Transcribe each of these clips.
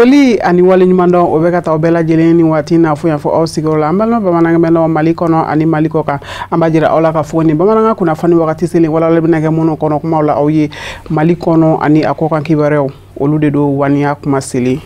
Foli ani waleɲumandɔn o bɛ ka taa bɛɛ lajɛlen ni waati n'a fɔ fɔ aw sigiyɔrɔ la an balima bamanankan mɛnnaw Mali kɔnɔ ani Mali kɔ kan an b'a jira aw la ka fɔ ni bamanankan kunnafoni wagati selen walawala bɛna kɛ minnu kɔnɔ kumaw la aw ye Mali kɔnɔ ani a kɔkan kibaruyaw olu de don waniya kuma seli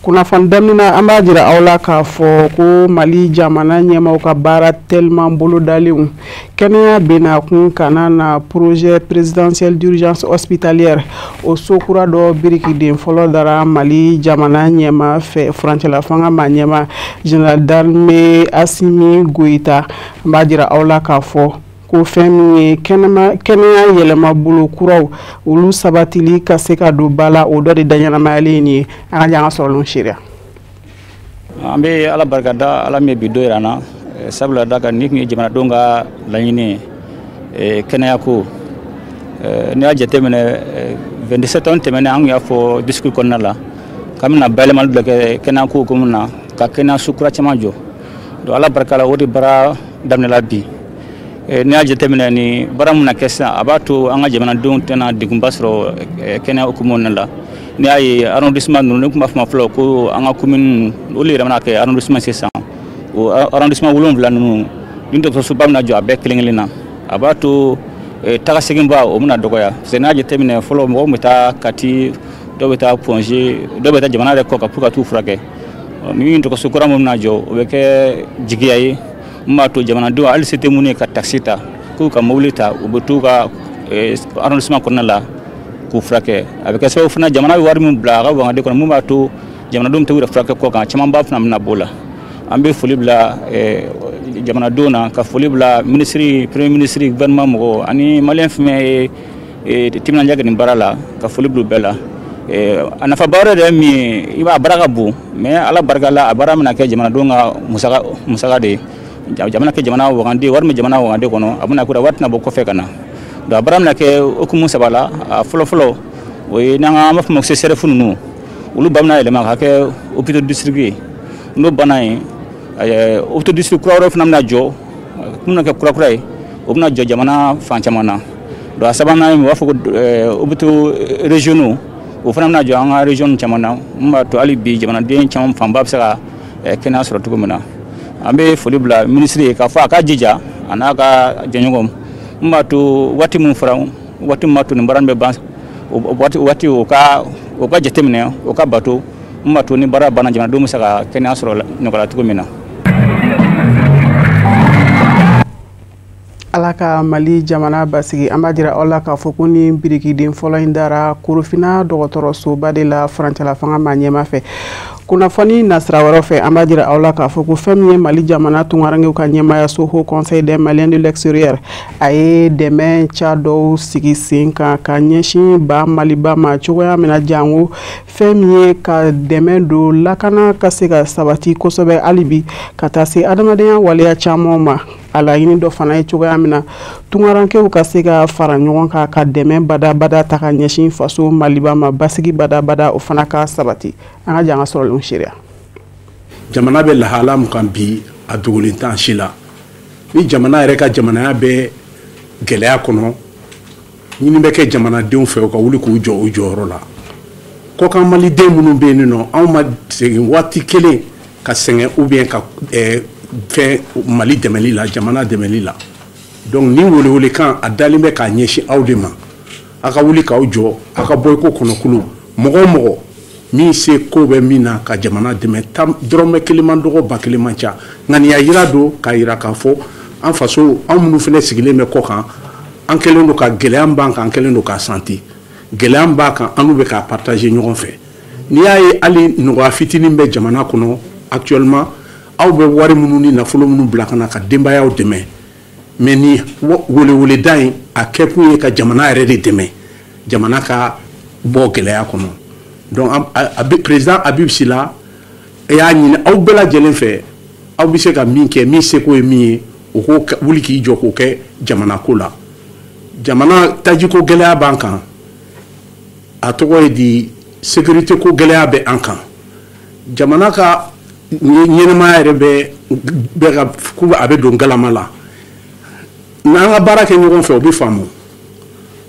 kunnafoni daminɛ an b'a jira aw la k'a fɔ ko Mali jamana ɲɛmaaw ka baara tellement bolodalenw kɛnɛya bɛna kun kana na projet présidentiel d'urgence hospitalière o so kura dɔ birikiden fɔlɔ dara Mali jamana ɲɛma fɛ furancɛla fanga ma ɲɛma général d'armée Assimi Goïta an b'a jira aw la k'a fɔ ko fɛn min ye kɛnɛya yɛlɛma bolo kuraw olu sabatili ka se ka don ba la o dɔ de daɲɛnamayalen ye an ka jan ka sɔrɔlen seereya an bɛ ala barikada ala min bi dɔ yira an na sabula da kan ni tun ye jamanadenw ka laɲini kɛnɛya ko n'i y'a jateminɛ 27 ans tɛmɛnen an y'a fɔ discours kɔnɔna la k'an bɛna bayɛlɛmali dɔ kɛ kɛnɛya ko hukumu na ka kɛnɛya so kura caman jɔ donc ala barika la o de baara daminɛla bi n'i y'a jateminɛ ni baara min na kɛ sisan a b'a to an ka jamanadenw tɛna degunba sɔrɔ kɛnɛya hukumu la n'i y'a ye arrondissement ninnu ne tun b'a fɔ fɔlɔ ko an ka commune olu yɛrɛ mana kɛ arrondissement sisan o arrondissement 7 ninnu ni dɔgɔtɔrɔsoba bɛna jɔ a bɛɛ kelen-kelen na a b'a to tagaseginba o bɛna dɔgɔya parce que n'i y'a jateminɛ fɔlɔ mɔgɔw bɛ taa Kati dɔw bɛ taa Pongé dɔw bɛ taa jamana yɛrɛ kɔ kan pour ka t'u furakɛ ni dɔgɔtɔrɔso kura min bɛna jɔ o bɛ kɛ jigiya ye min b'a to jamanadenw hali se tɛ mun ye ka taxi ta k'u ka mobili ta u bɛ t'u ka arrondissement kɔnɔna la k'u furakɛ a bɛ kɛ sababu fana jamana bɛ wari min bila a ka wangade kɔnɔ min b'a to jamanadenw tɛ u yɛrɛ furakɛ kɔ kan caman b'a fana bɛna b'o la an bɛ foli bila jamanadenw na ka foli bila ministre premier ministre gouvernement mɔgɔw ani maliyɛn fɛn ye timinandiya kɛ nin baara la ka foli bila u bɛɛ la a nafaba wɛrɛ de ye min ye i b'a baara ka bon mais ala barika la a baara bɛna kɛ jamanadenw ka musaka de ye jamana kɛ jamana wagande wari min jamana wagande kɔnɔ a bɛna kura wari tɛna bɔ kɔfɛ ka na donc a baara bɛna kɛ hukumu saba la a fɔlɔ-fɔlɔ o ye n'an b'a fɔ o ma ko CSRF ninnu olu ba bɛna yɛlɛma ka kɛ hôpitaux district ye n'o banna yen hôpitaux district kura wɛrɛ fana bɛna jɔ mun bɛna kɛ kura ye o bɛna jɔ jamana fan caman na donc a sabanan ye u b'a fɔ ko hôpitaux régionaux o fana bɛna jɔ an ka région caman na mun b'a to hali bi jamanaden caman fanba bɛ se ka kɛnɛya sɔrɔ cogo min na an bɛ foli bila ministre ye k'a fɔ a ka jija a n'a ka jɛɲɔgɔnw mun b'a to waati min fɔra waati min b'a to nin baara in bɛ ban waati o ka jateminɛ o ka bato mun b'a to ni baara banna jamanadenw bɛ se ka kɛnɛya sɔrɔ nɔgɔya cogo min na. Ala ka Mali jamana basigi an b'a jira aw la k'a fɔ ko ni birikiden fɔlɔ in dara Korofina dɔgɔtɔrɔsoba de la furancɛla fanga ma ɲɛma fɛ kunnafoni nasira wɛrɛ fɛ an b'a jira aw la k'a fɔ ko fɛn min ye Mali jamana tunkarankew ka ɲɛmayaso Haut Conseil des Maliens de l'extérieur a ye dɛmɛ ca dɔw sigi sen kan ka ɲɛsin ba Maliba ma cogoya min na jango fɛn min ye ka dɛmɛ don lakana ka se ka sabati kosɛbɛ hali bi ka taa se adamadenya waleya caman ma a laɲini dɔ fana ye cogoya min na tunkarankew ka se ka fara ɲɔgɔn kan ka dɛmɛ badabada ta ka ɲɛsin faso Maliba ma basigi badabada o fana ka sabati an ka jan ka sɔrɔlen seereya jamana bɛ lahala mun kan bi a dogolen t'an si la ni jamana yɛrɛ ka jamanaya bɛ gɛlɛya kɔnɔ ɲini bɛ kɛ jamanadenw fɛ u ka wuli k'u jɔ u jɔyɔrɔ la kɔkan maliden minnu bɛ yen nɔ anw ma segin waati kelen ka sɛgɛn ou bien ka fɛn Mali dɛmɛli la jamana dɛmɛli la donc ni welewele kan a dalen bɛ k'a ɲɛsin aw de ma a ka wuli k'aw jɔ a ka bɔ i ko kɔnɔkulu mɔgɔ o mɔgɔ min se ko bɛ min na ka jamana dɛmɛ dɔrɔmɛ kelen man dɔgɔ ba kelen man ca ŋaniya yira don k'a yira k'a fɔ an faso an minnu fana sigilen bɛ kɔ kan an kɛlen don ka gɛlɛya b'an kan an kɛlen don k'a santi gɛlɛya b'a kan an bɛ k'a partager ɲɔgɔn fɛ n'i y'a ye hali nɔgɔya fitinin bɛ jamana kɔnɔ actuellement aw bɛ wari minnu ni nafolo minnu bila ka na ka denbayaw dɛmɛ mais ni weleweleda in a kɛkun ye ka jamana yɛrɛ de dɛmɛ jamana ka bɔ gɛlɛya kɔnɔ donc président Habib Sila y'a ɲini aw bɛɛ lajɛlen fɛ aw bɛ se ka min kɛ min seko ye min ye o ko wuli k'i jɔ k'o kɛ jamana ko la jamana tajiko gɛlɛya b'an kan a tɔgɔ ye di sécurité ko gɛlɛya bɛ an kan jamana ka ɲɛnɛmaya yɛrɛ bɛ ka a bɛ don galama la n'an ka baara kɛ ɲɔgɔn fɛ o bɛ faamu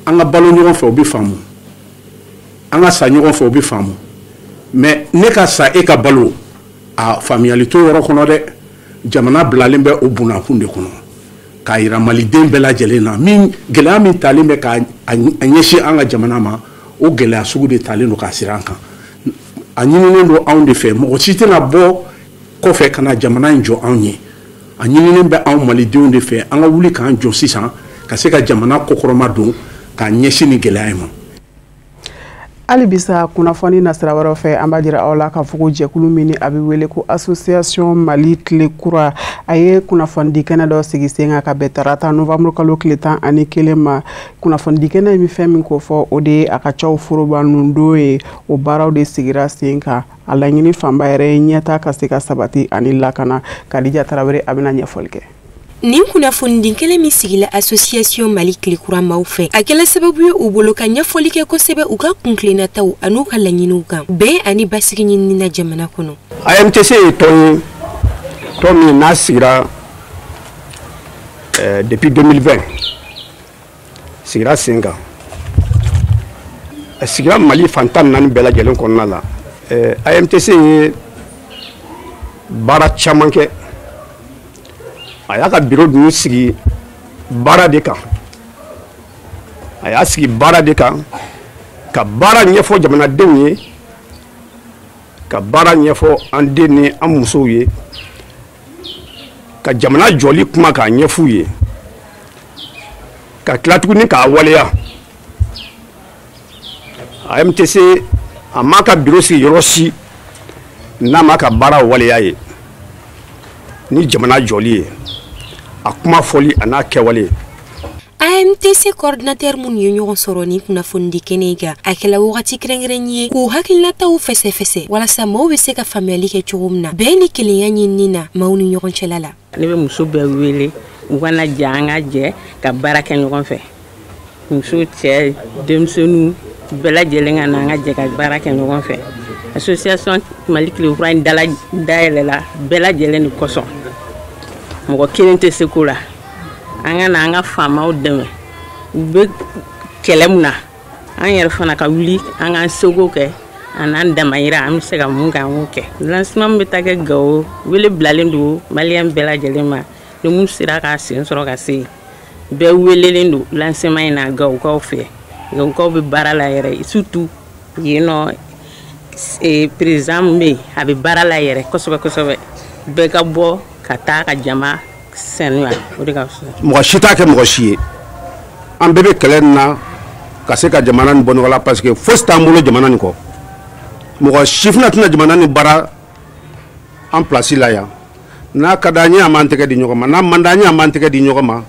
an ka balo ɲɔgɔn fɛ o bɛ faamu an ka sa ɲɔgɔn fɛ o bɛ faamu mais ne ka sa e ka balo a faamuyali to yɔrɔ kɔnɔ dɛ jamana bilalen bɛ o bunakun de kɔnɔ k'a yira maliden bɛɛ lajɛlen na min gɛlɛya min talen bɛ k'a ɲɛsin an ka jamana ma o gɛlɛya sugu de talen don k'a sira an kan a ɲininen don anw de fɛ mɔgɔ si tɛna bɔ kɔfɛ ka na jamana in jɔ anw ye a ɲininen bɛ anw malidenw de fɛ an ka wuli k'an jɔ sisan ka se ka jamana kɔkɔrɔma don k'a ɲɛsin ni gɛlɛya in ma. Ali bisa kunnafoni na sira wɛrɛ fɛ an b'a jira aw la k'a fɔ ko jɛkulu min a bɛ wele ko association Mali tile kura a ye kunnafoni kɛnɛ dɔ sigi sen kan ka bɛn tarata novembre kalo tile 11 ma kunnafoni kɛnɛ in bɛ fɛn min ko fɔ o de ye a ka caw foroba nundo ye o baaraw de sigira sen kan a laɲini fanba yɛrɛ ye ɲɛta ka se ka sabati ani lakana Kadija Tarawele a bɛna ɲɛfɔli kɛ. Nin kunnafoni kelen min sigila association Mali tile kura maaw fɛ a kɛla sababu ye u bolo ka ɲɛfɔli kɛ kosɛbɛ u ka kuntilennataw an'u ka laɲiniw kan bɛn ani basigi ɲinina jamana kɔnɔ. AMTC ye tɔn min n'a sigira depuis 2020 sigira sen kan a sigira Mali fantan naani bɛɛ lajɛlen kɔnɔna la AMTC ye baara caman kɛ a y'a ka bureau dun sigi baara de kan a y'a sigi baara de kan ka baara ɲɛfɔ jamanadenw ye ka baara ɲɛfɔ an den ni an musow ye ka jamana jɔli kuma k'a ɲɛf'u ye ka tila tuguni k'a waleya AMTC a m'a ka bureau sigi yɔrɔ si n'a m'a ka baara waleya ye ni jamana jɔli ye a kuma fɔli a n'a kɛwale. AMTC coordinateur mun ye ɲɔgɔn sɔrɔ ni kunnafoni kɛnɛ kan a kɛla wagati kɛrɛnkɛrɛnnen ye k'u hakilinataw fɛsɛfɛsɛ walasa maaw bɛ se ka faamuyali kɛ cogo min na bɛɛ ni kelenya ɲinini na maaw ni ɲɔgɔn cɛla la. Ne bɛ muso bɛɛ wele u kana jɛ an ka jɛ ka baara kɛ ɲɔgɔn fɛ muso cɛ denmisɛnninw bɛɛ lajɛlen ka na an ka jɛ ka baara kɛ ɲɔgɔn fɛ association Mali tile kura in dayɛlɛla bɛɛ lajɛlen de kosɔn mɔgɔ kelen tɛ se ko la an ka na an ka faamaw dɛmɛ u bɛ kɛlɛ mun na an yɛrɛ fana ka wuli an ka seko kɛ an'an damayira an bɛ se ka mun kɛ an k'o kɛ lancement bɛ taa kɛ Gawo wele bilalen don maliyɛn bɛɛ lajɛlen ma ni mun sera k'a sen sɔrɔ ka se bɛɛ welelen don lancement in na Gawukaw fɛ Gawukaw bɛ baara la yɛrɛ surtout yen nɔ président min bɛ yen a bɛ baara la yɛrɛ kosɛbɛ kosɛbɛ bɛɛ ka bɔ ka taa ka jama sanuya o de ka fisa. Mɔgɔ si t'a kɛ mɔgɔ si ye an bɛɛ bɛ kɛlɛ nin na ka se ka jamana nin bɔ nɔgɔ la parce que fosi t'an bolo jamana nin kɔ mɔgɔ si fana tɛna jamana nin baara an place la yan n'a ka d'an ye an b'an tɛgɛ di ɲɔgɔn ma n'a man d'an ye an b'an tɛgɛ di ɲɔgɔn ma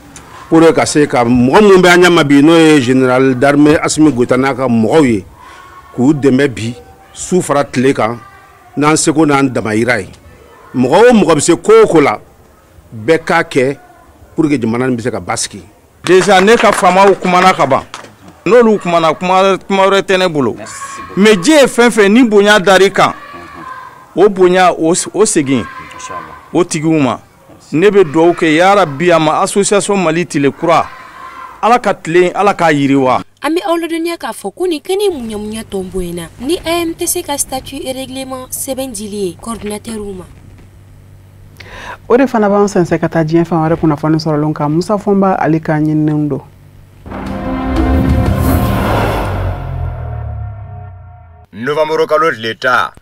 pour que ka se ka mɔgɔ minnu bɛ an ɲɛ ma bi n'o ye général d'armée Asimi Goïta n'a ka mɔgɔw ye k'u dɛmɛ bi su fara tile kan n'an seko n'an damayira ye mɔgɔ o mɔgɔ bɛ se ko o ko la bɛɛ k'a kɛ pour que jamana nin bɛ se ka basigi. Déjà ne ka faamaw kumana ka ban n'olu kumana kuma wɛrɛ tɛ ne bolo mais diɲɛ ye fɛn fɛn ni bonya dar'i kan o bonya o segin o tigiw ma ne bɛ dugawu kɛ yarabi a ma association Mali tile kura ala ka tile ala k'a yiriwa. An bɛ aw ladɔnniya k'a fɔ ko nin kɛnɛ munyamunya tɔn bonyana ni AMTC ka statut et règlement sɛbɛn dili ye coordinateur ma. O de fana b'an sɛnsɛn ka taa diɲɛ fan wɛrɛ kunnafoni sɔrɔlen kan Musa Fɔnba ale ka ɲininiw don. Novembre kalo tile 10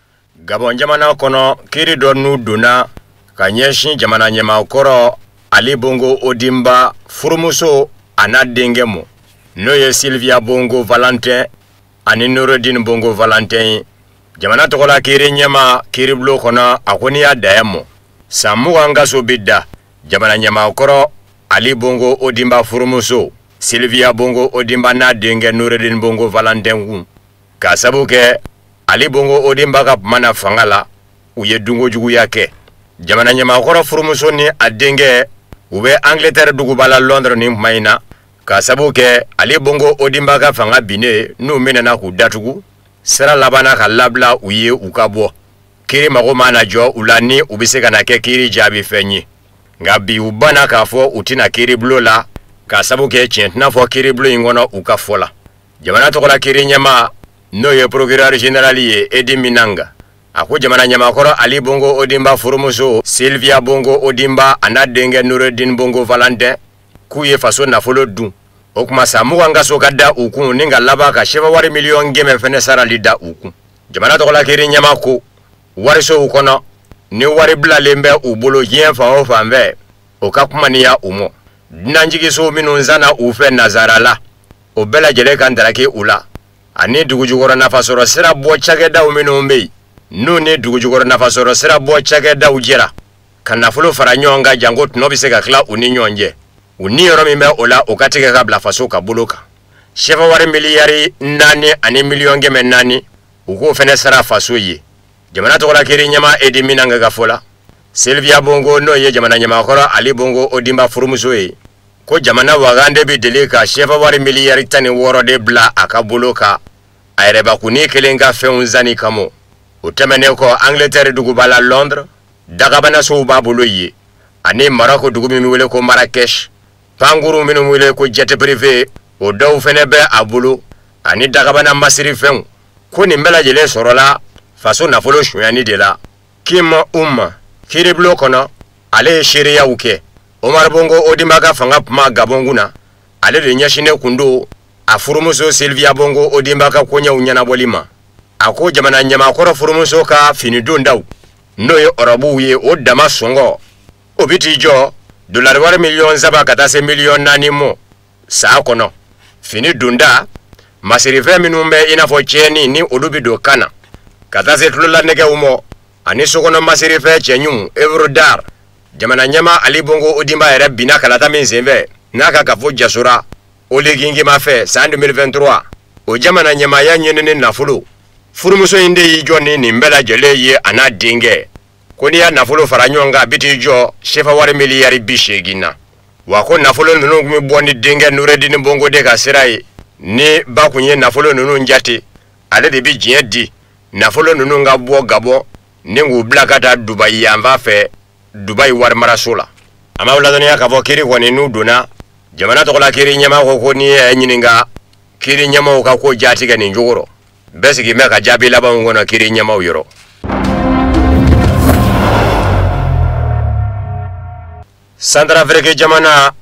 Gabon jamana kɔnɔ kiiri dɔ n'u donna ka ɲɛsin jamana ɲɛmaakɔrɔ Ali Bongo Odimba furumuso a n'a denkɛ mɔ n'o ye Sylvia Bongo Valentin ani Noureddine Bongo Valentin ye jamana tɔgɔla kiiri ɲɛma kiiribulon kɔnɔ a ko n'i y'a dayɛ mɔ san 20 gaso bi da jamana ɲɛmaakɔrɔ Ali Bongo Odimba furumuso Sylvia Bongo Odimba n'a denkɛ Noureddine Bongo Valentin kun ka sabu kɛ Ali Bongo Odimba ka kuma na fanga la u ye dunkojuguya kɛ jamana ɲɛmaakɔrɔ furumuso ni a denkɛ u bɛ Angleterre duguba la Londres ni kuma in na ka sabu kɛ Ali Bongo Odimba ka fanga binnen n'u minɛna k'u datugu sira labana ka labila u ye u ka bɔ kiiri mago mana jɔ u la ni u bɛ se ka na kɛ kiiri jaabi fɛn ye nka bi u banna k'a fɔ u tɛna kiiribulon la ka sabu kɛ tiɲɛ tɛna fɔ kiiribulon in kɔnɔ u ka fɔ la jamana tɔgɔla kiiri ɲɛma n'o ye procureur général ye Edi Minanga ako jamana nyamakoro Ali Bongo Odimba furumuso Sylvia Bongo Odimba ana denge Nuruddin Bongo Valentin ku ye faso nafolo dun o kuma sa muga nga so kadda ukun ninga laba ka sheba wari million geme fene sara lida ukun jamana to la kiri nyamako wari so ukono ni wari bla lembe ubolo yen fa o fambe o ka kuma ni ya umo dinanjigi so minu nzana ufe nazarala o bela jele kan darake ula ani dugujugoro na fasoro sira bo chage da umino mbe nune dugujugoro na fasoro sira bo chage da ujira kana fulo faranyonga jango tunobise ka kla uninyonje uniyoro mimbe ola okatike kabla faso ka buluka shefa wari miliyari nani ani million geme nani uko fene sara faso yi jamana to la kiri nyama edi minanga gafola Sylvia Bongo no ye jamana nyama koro Ali Bongo Odimba furumuso yi ko jamana wagande bi delika shefa wari miliyari tani woro de bla akabuluka ayreba kuni kelenga feunzani kamo utemene ko Angleterre dugu bala Londres dagabana so babulo yi ani Morocco dugu mi wele ko Marrakech panguru minu wele ko jet privé o daw fene be abulo ani dagabana masiri fen ko ni mbela jele sorola faso na folo shuyani de la kima kiriblo kono ale sheria uke Omar Bongo Odimba ka fanga puma gabonguna ale de nyashine kundo afurumuso Sylvia Bongo Odimba ka konya unyana bolima ako jamana nyama koro furumuso ka finido ndaw noye orabu ye o dama songo obiti jo dollar war million zaba katase million nani mo sa kono fini dunda masiri 20 minumbe inafo cheni ni odubido kana katase tulula nege umo ani sokono masiri fe chenyu Eurodar jamana nyama Ali Bongo Odimba ere bina kalata minzembe naka kafo jasura olegingi mafe sa 2023 o jamana nyama ya nyenene nafulo furumuso inde yijo ni mbela jele ye ana dinge koni ya nafulo faranyonga biti jo shefa wari miliyari bishegina wako nafulo nunu gumi bwani dinge Nuruddin Bongo de kasirai ni bakunye nafulo nunu njati ale de bi jedi nafulo nunu nga bwo gabo ningu blakata Dubai yamba fe Dubai war marasula ama uladoni ya kavo kiri kwa ninu duna jamana tokola kiri nyama koko ni nyininga kiri nyama ukako jati ka ninjugoro besi kimeka jabi laba ngona kiri nyama uyoro Central Africa jamana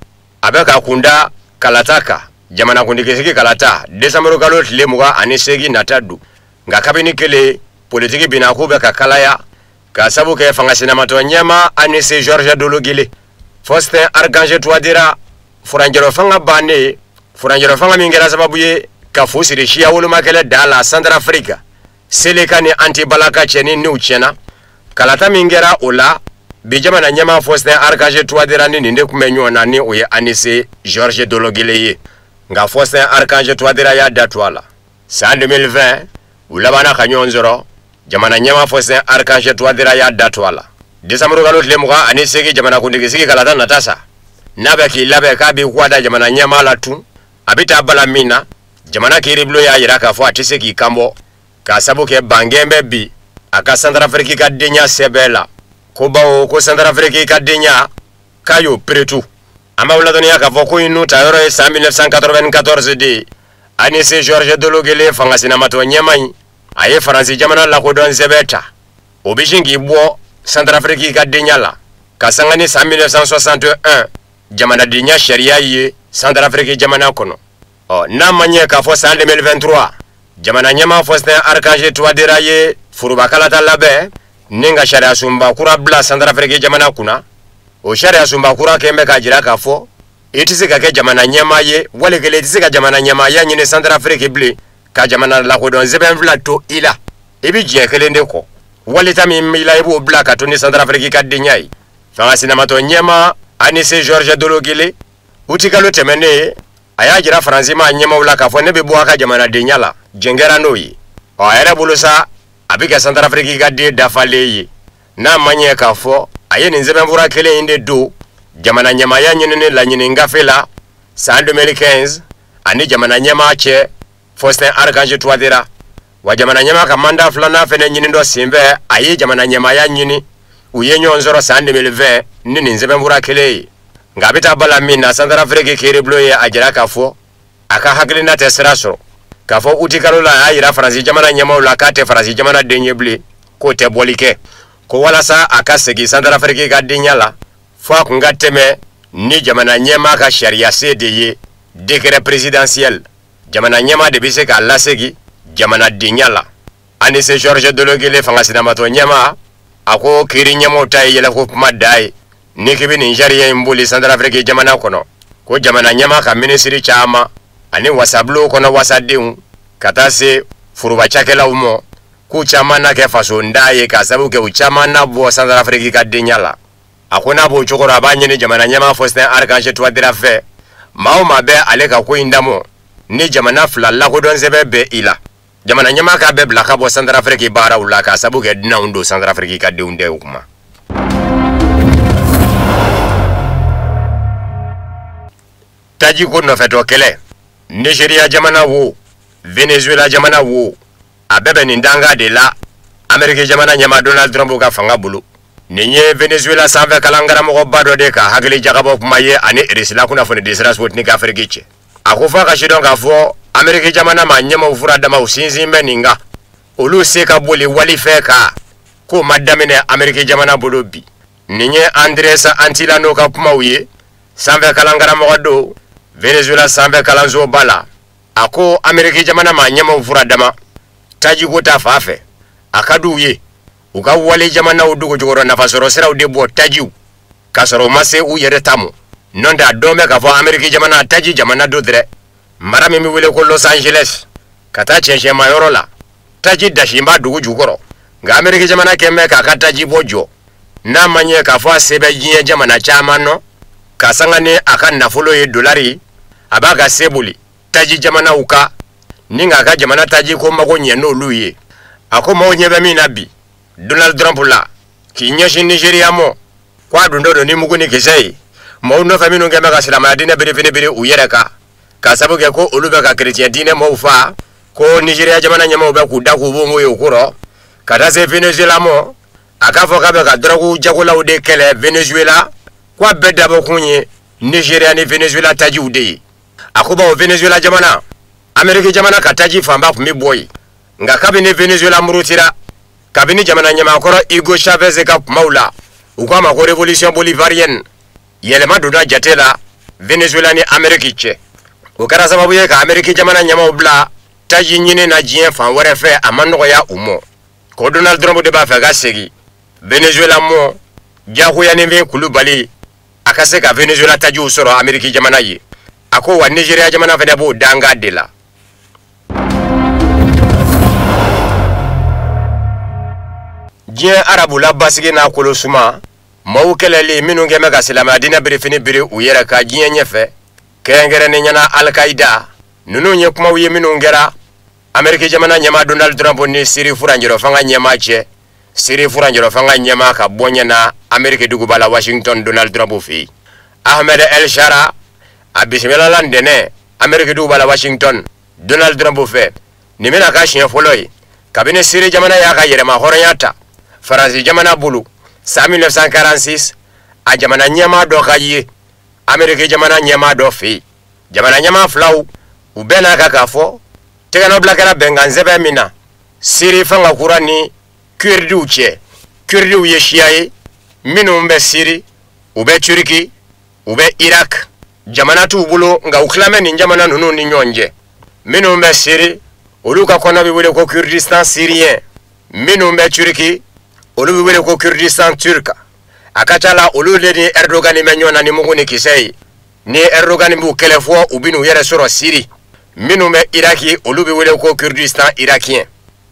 abeka kunda kalataka jamana kundikisiki kalata desamero kalot lemuga anisegi natadu nga kabini kele politiki binakube kakalaya kasabu ke fangasina mato nyama anise George Dologile Faustin Archange Touadéra furanjero fanga bane furanjero fanga mingera sababu ye kafusi rishia wulu makele dala Central Africa selekani anti-balaka cheni ni uchena kalata mingera ola bijama na nyama Faustin Archange Touadéra ni ninde kumenyo nani uye anise George Dologile ye nga Faustin Archange Touadéra ya datwala sa 2020 ulabana kanyonzoro jamana nyama Faustin Archange Touadéra ya datwala desamuru galot lemuga anisegi jamana kundikisiki kalata natasa nabe ki labe kabi kwada jamana nyama latu abita bala mina jamana kiriblo ya yiraka fo atiseki kambo kasabu ke bangembe bi aka Central Africa ka denya sebela ko bawo ko Central Africa ka denya kayo pretu ama uladoni ya kafo ko inu tayoro e 1994 de anise George Dologile fangasina mato nyamai aye faransi jamana la ko don sebeta obishingi bo Central Africa ka denya la kasangani 1961 jamana denya sharia ye Central Africa jamana kono na manye ka fo 2023 jamana nyama Faustin Archange Touadéra ye furuba kalata labe ninga sharia sumba kura bla Central Africa jamana kuna o sharia sumba kura kembe ka jira ka fo itisika ke jamana nyama ye wale kele itisika jamana nyama ya nyine Central Africa bli ka jamana la ko don zeben vla to ila ebi je kele ndeko wale tami mila ibu bla ka to ni Central Africa ka dinyai fanga sinamato nyama anise George Dologile utikalo temene aya jira Faransi ma nyama wala ka fo ne be boaka jamana denyala jengera noyi o ayere bulusa abika Central Africa ka de dafaleyi na manye ka fo aye ni nzebe mvura kele inde do jamana nyama ya nyene la nyene ngafela sa 2015 ani jamana nyama che Faustin Archange Touadéra wa jamana nyama kamanda fulana fene nyini ndo simbe aye jamana nyama ya nyini uyenyo nzoro sa 2020 nini nzebe mvura kele ngabita bala mina Central Africa kiriblo ya ajira kafo aka haglina tesrasro kafo utikarola ayira Faransi jamana nyama ula kate Faransi jamana denyebli ko tɛ bɔli kɛ ko walasa a ka segi Centrafrique ka denya la fo a kun ka tɛmɛ ni jamana ɲɛma ka sariya se de ye décret présidentiel jamana ɲɛma de bɛ se k'a lasegi jamana denya la ani se Georges Delogele fanga sinamatɔ ɲɛma a ko kiiri ɲɛmaw ta ye yɛlɛko kuma da ye ni k'i bɛ nin sariya in boli Centrafrique jamana kɔnɔ ko jamana ɲɛma ka ministre caman ani wasabulon kɔnɔ wasadenw ka taa se furuba cakɛlaw ma k'u caman na kɛ faso nda ye k'a sababu kɛ u caman na bɔ Centrafrique ka denya la a ko n'a b'o cogo la a b'a ɲini jamana ɲɛma Faustin Archange Touadéra fɛ maa o maa bɛ ale ka ko in damɔ ni jamana fila lakodɔn sɛbɛn bɛ i la jamana ɲɛma k'a bɛɛ bila ka bɔ Centrafrique baaraw la k'a sababu kɛ dunanw don Centrafrique ka denw tɛ o kuma taji ko nɔfɛtɔ kɛlɛ Nigeria jamana wo Venezuela jamana wo a bɛɛ bɛ nin danga de la Amérique jamana ɲɛma Donald Trump ka fanga bolo nin ye Venezuela sanfɛ kalankaramɔgɔba dɔ de ka hakili jagabɔ kuma ye ani Erisila kunnafoni desira Sputnik Afrique cɛ a ko f'a ka sidɔn k'a fɔ Amérique jamana ma ɲɛmaw fura damaw sinsin bɛ nin kan olu se ka boli walifɛ ka k'o ma daminɛ Amérique jamana bolo bi nin ye Andrés Antilano ka kumaw ye sanfɛ kalankaramɔgɔ do Venezuela sanfɛ kalanso ba la a ko Amérique jamana ma ɲɛmaw fura dama taji ko ta fa fɛ a ka d'u ye u ka wale jamanaw dogo jogoro nafasɔrɔ siraw de bɔ tajiw ka sɔrɔ u ma se u yɛrɛ ta mɔ n'o tɛ a dɔn bɛ k'a fɔ Amérique jamana taji jamana do dɛrɛ mara min bɛ wele ko Los Angeles ka taa cɛncɛnmayɔrɔ la taji dasinba dugu jukɔrɔ nka Amérique jamana kɛn bɛ k'a ka taji bɔ jɔ n'a ma ɲɛ k'a fɔ a se bɛ diɲɛ jamana caman nɔ ka sanga ni a ka nafolo ye dolari a b'a ka se boli taji jamanaw ka ni nka a ka jamana taji ko mago ɲɛ n'olu ye a ko maaw ɲɛ bɛ min na bi Donald Trump la k'i ɲɛsin Nigeria mɔ ko a dun dɔ don ni mugu ni kisɛ ye maaw nɔfɛ minnu kɛn bɛ ka silamɛya diinɛ biri u yɛrɛ kan ka sababu kɛ ko olu bɛ ka chrétien diinɛ maaw fa ko Nigeria jamana ɲɛmaw bɛ k'u da k'u bongo ye o kɔrɔ ka taa se Venezuela mɔ a k'a fɔ k'a bɛ ka drogue jagolaw de kɛlɛ Venezuela ko a bɛɛ dabɔ kun ye Nigeria ni Venezuela tajiw de ye a ko bawo Venezuela jamana Amérique jamana ka taji fanba kun bɛ bɔ yen nka kabini Venezuela murutira kabini jamana ɲamakɔrɔ Hugo Chavez ka kumaw la u k'a ma ko révolution bolivarienne yɛlɛma donna jate la Venezuela ni Amérique cɛ o kɛra sababu ye ka Amérique jamana ɲɛmaw bila taji ɲini na diɲɛ fan wɛrɛ fɛ a ma nɔgɔya u mɔ ko Donald Trump de b'a fɛ ka segin Venezuela mɔ jagoyanin bɛ kulubali a ka se ka Venezuela tajiw sɔrɔ Amérique jamana ye a ko wa Nigeria jamana fɛnɛ b'o danga de la diɲɛ arabu la basigi n'a kolo suma maaw kɛlɛli minnu kɛn bɛ ka silamɛya diinɛ birifini biri u yɛrɛ ka diɲɛ ɲɛfɛ kɛrɛnkɛrɛnnen ɲɛna Al-Qaïda ninnu ye kumaw ye minnu kɛra Amérique jamana ɲɛma Donald Trump ni Siri furanjɛrɛ fanga ɲɛma cɛ Siri furanjɛrɛ fanga ɲɛma ka bɔ ɲɛna Amérique duguba la Washington Donald Trump fɛ yen Ahmed El Shara a bisimilala ntɛnɛn Amérique duguba la Washington Donald Trump fɛ nin bɛna ka siɲɛ fɔlɔ ye kabini Siri jamana y'a ka yɛrɛma hɔrɔnya ta Faransi jamana bolo san 1946 a jamana ɲɛma dɔ ka ye Amérique jamana ɲɛma dɔ fɛ yen jamana ɲɛma filaw u bɛɛ n'a ka k'a fɔ tɛgɛnɔ bila kɛra bɛnkan sɛbɛn min na Siri fanga kura ni Kurdiw cɛ Kurdiw ye siya ye minnu bɛ Siri u bɛ Turki u bɛ Irak jamana t'u bolo nka u tilamɛ nin jamana ninnu ni ɲɔgɔn cɛ minnu bɛ Siri olu ka kɔnɔ bɛ wele ko Kurdistan syrien minnu bɛ Turki olu bɛ wele ko Kurdistan turc a ka ca la olu de ni Erdogan bɛ ɲɔgɔn na ni mugu ni kisɛ ye ni Erdogan b'u kɛlɛ fɔ u bɛ n'u yɛrɛ sɔrɔ Siri minnu bɛ Iraki olu bɛ wele ko Kurdistan irakien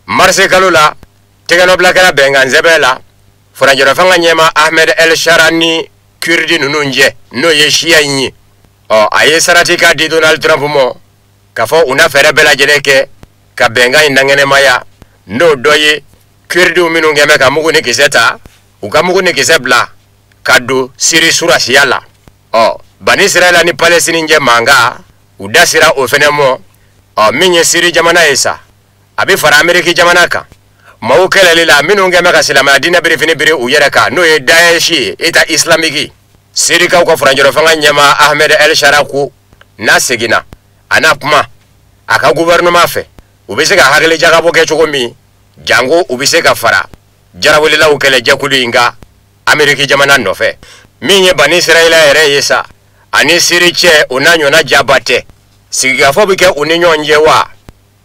mars kalo la tɛgɛnɔ bila kɛra bɛnkan sɛbɛn la furanjɛrɛ fanga ɲɛma Ahmed El Shara ni Kurdi ninnu cɛ n'o ye siya in ye a ye sarati k'a di Donald Trump mɔ k'a fɔ u na fɛɛrɛ bɛɛ lajɛlen kɛ ka bɛnkan in dangɛnɛmaya n'o dɔ ye Kurdiw minnu kɛn bɛ ka mugu ni kisɛ ta u ka mugu ni kisɛ bila ka don Siri surasiya la bani Israɛl ni Palestine cɛ mankan u da sera o fɛnɛ mɔ min ye Siri jamana ye sa a bɛ fara Amérique jamana kan maaw kɛlɛli la minnu kɛn bɛ ka silamɛya diinɛ birifini biri u yɛrɛ kan n'o ye Daesh ye État islamique Sirikaw ka furanjɛrɛ fanga ɲɛma Ahmed El Shara ko n'a seginna a n'a kuma a ka gouvernement fɛ u bɛ se ka hakili jagabɔ kɛ cogo min jango u bɛ se ka fara jarawulilaw kɛlɛ jɛkulu in ka Ameriki jamana nɔfɛ min ye Bani Israila yɛrɛ ye sa ani Siri cɛ o n'a ɲɔgɔnna jaba tɛ sigikafɔ bɛ kɛ u ni ɲɔgɔn cɛ wa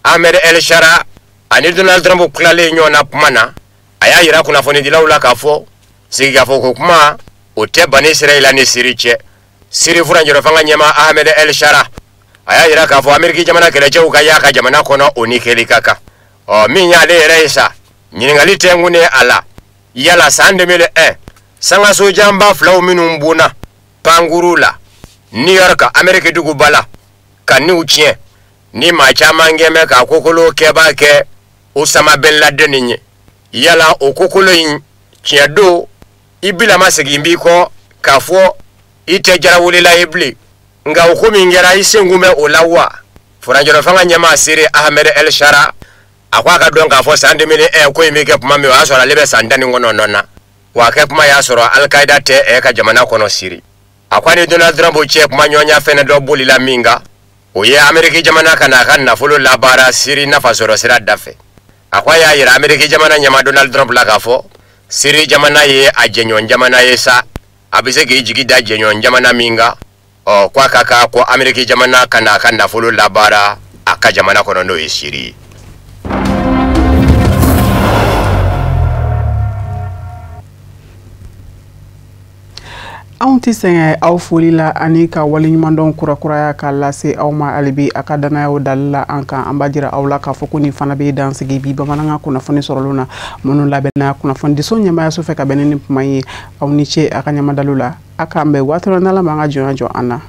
Ahmed El Shara ani Donald Trump tilalen ɲɔgɔn na kuma na a y'a yira kunnafonidilaw la k'a fɔ sigikafɔ ko kuma o tɛ Bani Israila ni Siri cɛ Siri furanjɔrɔ fanga ɲɛma Ahmed El Shara a y'a yira k'a fɔ Ameriki jamana kɛlɛcɛw ka y'a ka jamana kɔnɔ o ni kɛli ka kan min y'ale yɛrɛ ye sa ɲininkali tɛ nkune a la yala san 2001 sangaso jamba filaw minnu bona Panguru la New York Ameriki duguba la ka niw tiɲɛ ni maa caman gɛmɛ ka kokolo kɛbaa kɛ Osama Ben Laden ye yala o kokolo in tiɲɛ don i bilama segin b'i kɔ k'a fɔ i tɛ jarawulila ye bilen nka o ko min kɛra i sengun bɛ o la wa furanjɔrɔ fanga ɲɛmaa Siri Ahmed El Shara a ko a ka dɔn k'a fɔ san 2001 ko in bɛ kɛ kuma min o y'a sɔrɔ ale bɛ san 19 na wa kɛ kuma y'a sɔrɔ Al-Qaida tɛ ka jamana kɔnɔ Siri a ko ni Donald Trump cɛ kuma ɲɔgɔnya fɛnɛ dɔ bolila min kan o ye Ameriki jamana ka n'a ka nafolo labaara Siri nafa sɔrɔ sira da fɛ a ko a y'a yira Ameriki jamana ɲɛma Donald Trump la k'a fɔ Siri jamana ye a jɛɲɔgɔn jamana ye sa a bɛ se k'i jigi da jɛɲɔgɔn jamana min kan ko a ka kan ko Ameriki jamana ka n'a ka nafolo labaara a ka jamana kɔnɔ n'o ye Siri ye. Anw tɛ sɛgɛn aw foli la ani ka waleɲumandɔn kurakuraya k'a lase aw ma halibi a ka danayaw dalila an kan an b'a jira aw la k'a fɔ ko nin fana bɛ dansigi bi bamanankan kunnafoni sɔrɔlen na minnu labɛnna kunnafonidiso ɲɛmaayaso fɛ ka bɛn ni kuma ye aw ni ce a ka ɲamadalo la a k'an bɛn waati dɔ n'Ala m'an ka jɔnya jɔ an na.